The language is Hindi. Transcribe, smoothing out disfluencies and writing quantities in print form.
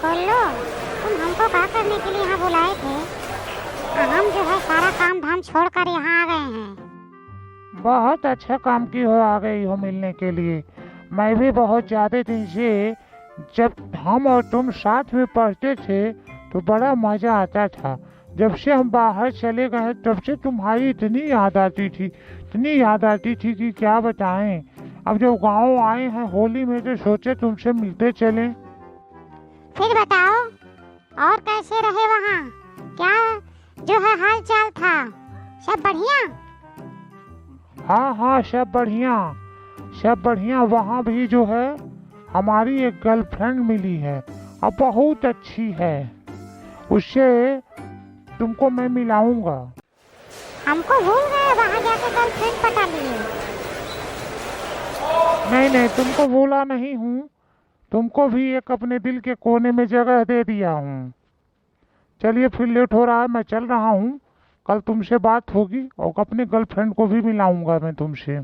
खोल लो। तुम हमको क्या करने के लिए यहाँ बुलाए थे? हम जो है सारा काम धाम छोड़कर यहाँ आ गए हैं। बहुत अच्छा काम की हो, आ गई हो मिलने के लिए। मैं भी बहुत ज़्यादा दिन से, जब हम और तुम साथ में पढ़ते थे तो बड़ा मज़ा आता था। जब से हम बाहर चले गए तब से तुम्हारी इतनी याद आती थी, इतनी याद आती थी कि क्या बताएं। अब जब गांव आए हैं होली में तो सोचे तुमसे मिलते चलें। फिर बताओ, और कैसे रहे वहाँ? क्या जो है हाल चाल था? सब बढ़िया? हाँ हाँ, सब बढ़िया, सब बढ़िया। वहाँ भी जो है हमारी एक गर्लफ्रेंड मिली है और बहुत अच्छी है। उससे तुमको मैं मिलाऊंगा। हमको भूल गए, वहाँ जाके गर्लफ्रेंड पटा लिए। नहीं नहीं, तुमको भूला नहीं हूँ। तुमको भी एक अपने दिल के कोने में जगह दे दिया हूँ। चलिए फिर लेट हो रहा है, मैं चल रहा हूँ। कल तुमसे बात होगी और अपने गर्लफ्रेंड को भी मिलाऊंगा मैं तुमसे।